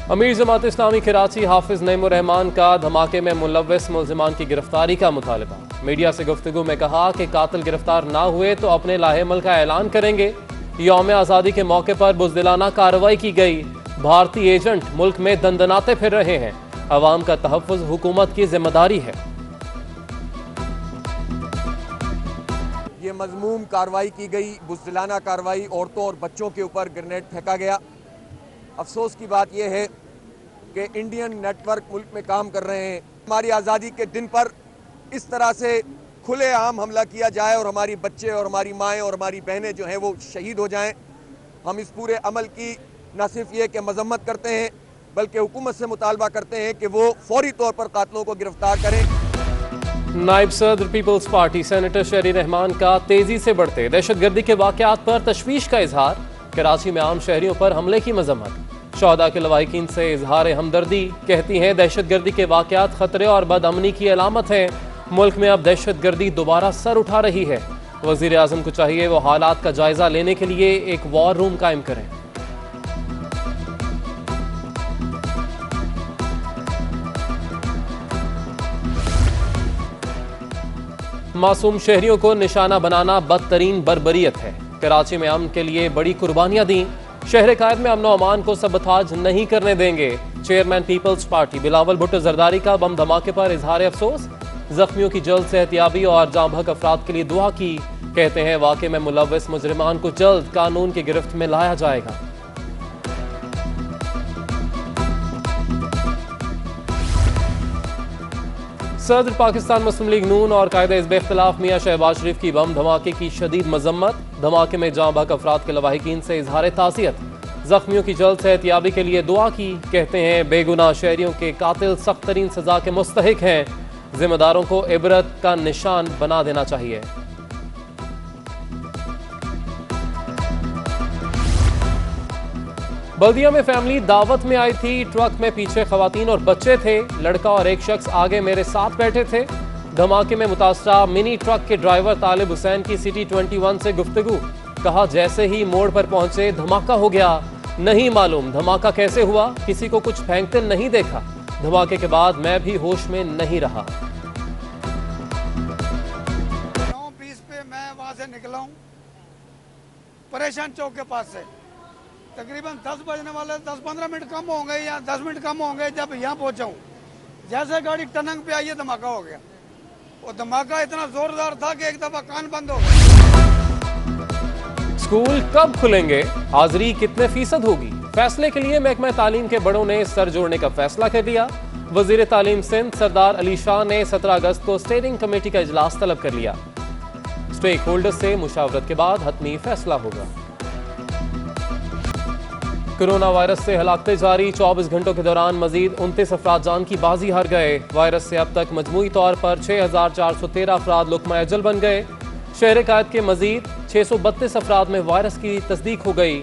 अमीर जमात इस्लामी कराची हाफिज नईमुर रहमान का धमाके में मुलव्वस मुल्जिमान की गिरफ्तारी का मुतालबा। मीडिया से गुफ्तगू में कहा कि कातिल गिरफ्तार ना हुए तो अपने लाहेमल का ऐलान करेंगे। यौम आज़ादी के मौके पर बुज़दिलाना कार्रवाई की गई। भारतीय एजेंट मुल्क में दंदनाते फिर रहे हैं। अवाम का तहफ़्फ़ुज़ हुकूमत की जिम्मेदारी है। ये मज़मूम कार्रवाई की गई, बुज़दिलाना कार्रवाई, औरतों और बच्चों के ऊपर ग्रेनेड फेंका गया। अफसोस की बात यह है कि इंडियन नेटवर्क मुल्क में काम कर रहे हैं। हमारी आज़ादी के दिन पर इस तरह से खुलेआम हमला किया जाए और हमारी बच्चे और हमारी माएँ और हमारी बहनें जो हैं वो शहीद हो जाएं। हम इस पूरे अमल की न सिर्फ ये कि मजम्मत करते हैं बल्कि हुकूमत से मुतालबा करते हैं कि वो फौरी तौर पर कातिलों को गिरफ्तार करें। नायब सदर पीपल्स पार्टी सेनेटर शहरी रहमान का तेजी से बढ़ते दहशतगर्दी के वाक़यात पर तशवीश का इजहार। कराची में आम शहरियों पर हमले की मजम्मत। शोहदा के लवाहिकीन से इजहार हमदर्दी। कहती हैं दहशतगर्दी के वाक़यात खतरे और बदअमनी की अलामत है। मुल्क में अब दहशतगर्दी दोबारा सर उठा रही है। वज़ीर आज़म को चाहिए वो हालात का जायजा लेने के लिए एक वॉर रूम कायम करें। मासूम शहरियों को निशाना बनाना बदतरीन बर्बरियत है। कराची में अमन के लिए बड़ी कुर्बानियां दी। शहर कायद में अमन व अमान को सबताज नहीं करने देंगे। चेयरमैन पीपल्स पार्टी बिलावल भुट्टो जरदारी का बम धमाके पर इजहार अफसोस। जख्मियों की जल्द सेहतियाबी और जाँ बहक अफराद के लिए दुआ की। कहते हैं वाक़े में मुलव्वस मुजरिमान को जल्द कानून की गिरफ्त में लाया जाएगा। सदर पाकिस्तान मुस्लिम लीग नून और कायदे हिज़्ब इख्तिलाफ मियां शहबाज शरीफ की बम धमाके की शदीद मजम्मत। धमाके में जाँ बहक अफराद के लवाहिकीन से इजहार ताज़ियत। जख्मियों की जल्द सेहतियाबी के लिए दुआ की। कहते हैं बेगुनाह शहरियों के कातिल सख्त तरीन सजा के मुस्तहिक हैं। जिम्मेदारों को इबरत का निशान बना देना चाहिए। बल्दिया में फैमिली दावत में आई थी। ट्रक में पीछे खवातीन और बच्चे थे। लड़का और एक शख्स आगे मेरे साथ बैठे थे। धमाके में मुतासरा मिनी ट्रक के ड्राइवर तालिब हुसैन की सिटी 21 से गुफ्तगू। कहा जैसे ही मोड़ पर पहुंचे धमाका हो गया। नहीं मालूम धमाका कैसे हुआ, किसी को कुछ फेंकते नहीं देखा। धमाके के बाद मैं भी होश में नहीं रहा। 9:20 पे मैं वहां से निकला हूँ परेशान चौक के पास से। तकरीबन 10 बजने वाले 10-15 मिनट कम होंगे या 10 मिनट कम होंगे जब यहाँ पहुंचा हूँ। जैसे गाड़ी टनंग पे आई है धमाका हो गया। और धमाका इतना जोरदार था कि एक दफा कान बंद हो गया। स्कूल कब खुलेंगे, हाजिरी कितने फीसद होगी, फैसले के लिए महकमा तालीम के बड़ों ने सर जोड़ने का फैसला कर लिया। वजीर तालीम सिंध सरदार अली शाह ने 17 अगस्त को स्टेयरिंग कमेटी का इजलास तलब कर लिया। स्टेक होल्डर्स से मुशावरत के बाद हतमी फैसला होगा। कोरोना वायरस से हलाकतें जारी। 24 घंटों के दौरान मजीद 29 अफराद जान की बाजी हार गए। वायरस से अब तक मजमूई तौर पर 6413 अफराद लुकमा अजल बन गए। शहर कायद के मजीद 632 अफराद में वायरस की तस्दीक हो गई।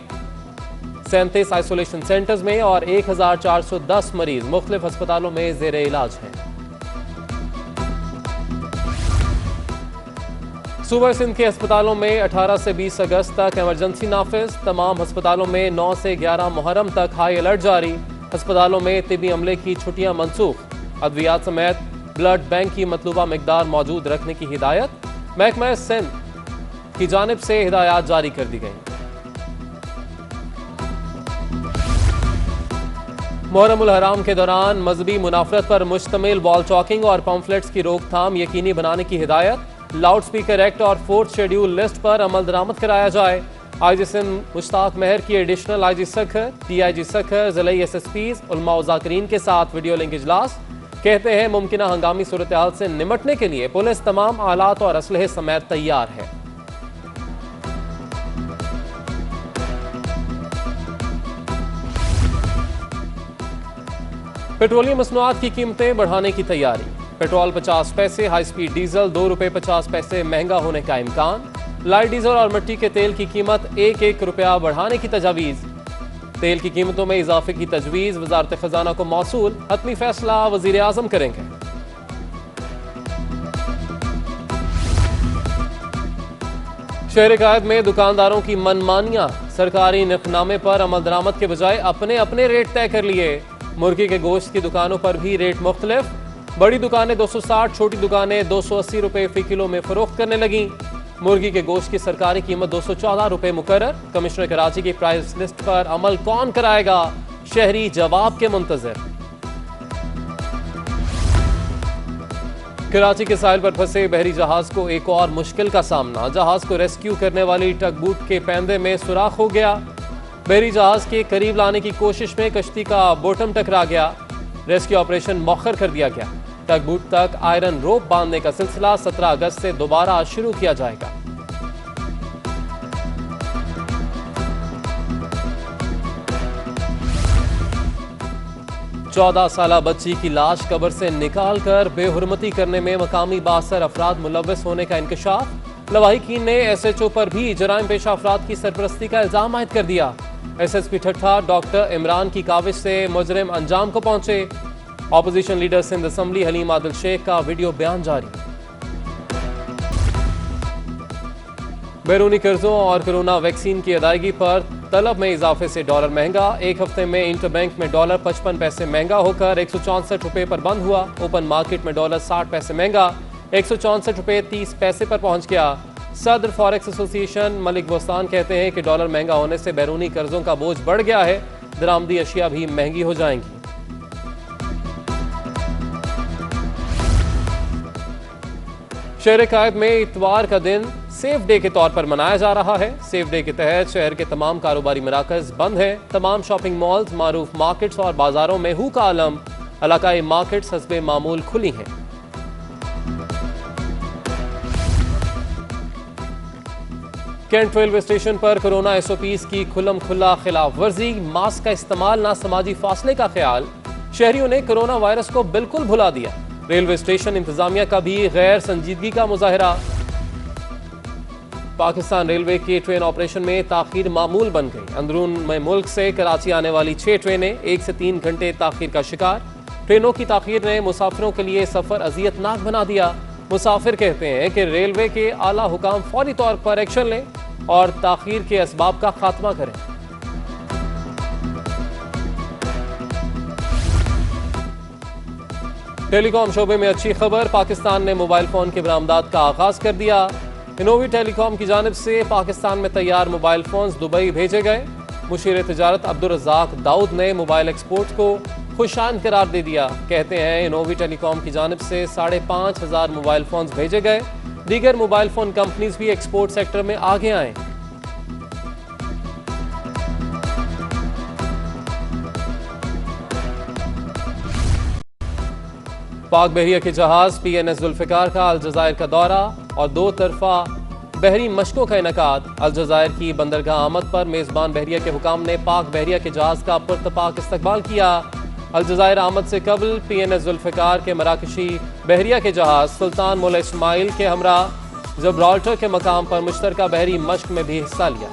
37 आइसोलेशन सेंटर्स में और 1410 मरीज मुख्तलिफ अस्पतालों में जेर इलाज हैं। सूबा सिंध के अस्पतालों में 18 से 20 अगस्त तक इमरजेंसी नाफिज। तमाम अस्पतालों में 9 से 11 मुहर्रम तक हाई अलर्ट जारी। अस्पतालों में तिबी अमले की छुट्टियां मनसूख। अद्वियात समेत ब्लड बैंक की मतलूबा मिकदार मौजूद रखने की हिदायत। महकमा सिंध की जानिब से हिदायत जारी कर दी गई। मुहर्रम उल हराम के दौरान मजहबी मुनाफरत पर मुश्तमिल वॉल चॉकिंग और पम्फलेट्स की रोकथाम यकीनी बनाने की हिदायत। लाउड स्पीकर एक्ट और 4th शेड्यूल लिस्ट पर अमल दरामद कराया जाए। आईजी सिंध मुश्ताक महर की additional IG Sukkur, DIG Sukkur, ज़िले एसएसपीज, उलमा व ज़ाकिरीन के साथ वीडियो लिंक इजलास। कहते हैं मुमकिना हंगामी सूरत हाल से निमटने के लिए पुलिस तमाम आलात और असलहे समेत तैयार है। पेट्रोलियम मसनूआत की कीमतें बढ़ाने की तैयारी। पेट्रोल 50 पैसे, हाई स्पीड डीजल 2 रुपये 50 पैसे महंगा होने का इम्कान। लाइट डीजल और मिट्टी के तेल की कीमत 1-1 रुपया बढ़ाने की तजावीज़। तेल की कीमतों में इजाफे की तजवीज़ वजारत खजाना को मौसूल। हतमी फैसला वजीर आज़म करेंगे। शहर कायद में दुकानदारों की मनमानियां। सरकारी निफनामे पर अमल दरामद के बजाय अपने अपने रेट तय कर लिए। मुर्गी के गोश्त की दुकानों पर भी रेट मुख्तलिफ। बड़ी दुकानें 260, छोटी दुकानें 280 रुपए फी किलो में फरोख्त करने लगी। मुर्गी के गोश्त की सरकारी कीमत 214 रुपए मुकर्रर। कमिश्नर कराची की प्राइस लिस्ट पर अमल कौन कराएगा, शहरी जवाब के मुंतजर। कराची के साहिल पर फंसे बहरी जहाज को एक और मुश्किल का सामना। जहाज को रेस्क्यू करने वाली टगबूट के पैंदे में सुराख हो गया। बहरी जहाज के करीब लाने की कोशिश में कश्ती का बॉटम टकरा गया। रेस्क्यू ऑपरेशन मौखर कर दिया गया। टगबूट तक आयरन रोप बांधने का सिलसिला 17 अगस्त से दोबारा शुरू किया जाएगा। चौदह साला बच्ची की लाश कब्र से निकालकर बेहुरमती करने में मकामी बासर अफराद मुलव्वस होने का इंकशाफ। लवाहिकीन ने SHO पर भी जराइम पेशा अफराद की सरपरस्ती का इल्जाम आयद कर दिया। SSP ठट्ठा डॉक्टर इमरान की काविश से मुजरिम अंजाम को पहुंचे। Opposition leader Sindh assembly Haleem Adil Sheikh का वीडियो बयान जारी। बैरूनी कर्जों और कोरोना वैक्सीन की अदायगी पर तलब में इजाफे से डॉलर महंगा। एक हफ्ते में इंटरबैंक में डॉलर 55 पैसे महंगा होकर 164 रुपए पर बंद हुआ। ओपन मार्केट में डॉलर 60 पैसे महंगा 164 रुपए 30 पैसे पर पहुंच गया। सदर फॉरेक्स एसोसिएशन मलिक बोस्तान कहते हैं कि डॉलर महंगा होने से बैरूनी कर्जों का बोझ बढ़ गया है। दरामदी अशिया भी महंगी हो जाएंगी। शहर कायद में इतवार का दिन सेफ डे के तौर पर मनाया जा रहा है। सेफ डे के तहत शहर के तमाम कारोबारी मराकज बंद हैं। तमाम शॉपिंग मॉल्स, मारूफ मार्केट्स और बाजारों में हू का आलम। इलाकाई मार्केट्स हस्बे मामूल खुली हैं। कैंट रेलवे स्टेशन पर कोरोना SOPs की खुल्लम खुल्ला खिलाफ वर्जी। मास्क का इस्तेमाल, ना समाजी फासले का ख्याल। शहरियों ने कोरोना वायरस को बिल्कुल भुला दिया। रेलवे स्टेशन इंतजामिया का भी गैर संजीदगी का मुजाहरा। पाकिस्तान रेलवे के ट्रेन ऑपरेशन में ताखीर मामूल बन गई। अंदरून में मुल्क से कराची आने वाली 6 ट्रेनें 1 से 3 घंटे ताखीर का शिकार। ट्रेनों की ताखीर ने मुसाफिरों के लिए सफर अजियतनाक बना दिया। मुसाफिर कहते हैं कि रेलवे के आला हुकाम फौरी तौर पर एक्शन लें और ताखीर के असबाब का खात्मा करें। टेलीकॉम शोबे में अच्छी खबर। पाकिस्तान ने मोबाइल फोन के बरामदात का आगाज कर दिया। इनोवी टेलीकॉम की जानिब से पाकिस्तान में तैयार मोबाइल फोन्स दुबई भेजे गए। मुशीर तिजारत अब्दुल रज़ाक दाऊद ने मोबाइल एक्सपोर्ट को खुशान करार दे दिया। कहते हैं इनोवी टेलीकॉम की जानिब से 5,500 मोबाइल फोन्स भेजे गए। दीगर मोबाइल फोन कंपनीज भी एक्सपोर्ट सेक्टर में आगे आए। पाक बहरिया के जहाज PNS जुल्फिकार का अलजजायर का दौरा और 2 तरफा बहरी मशकों का इनकाद। अलजजायर की बंदरगाह आमद पर मेजबान बहरिया के हुकाम ने पाक बहरिया के जहाज का पुरतपाक इस्तकबाल किया। अलजजायर आमद से कबल PNS जुल्फिकार के मराकशी बहरिया के जहाज सुल्तान मौला इस्माइल के हमरा जब्राल्टर के मकाम पर मुश्तरका बहरी मश्क में भी हिस्सा लिया।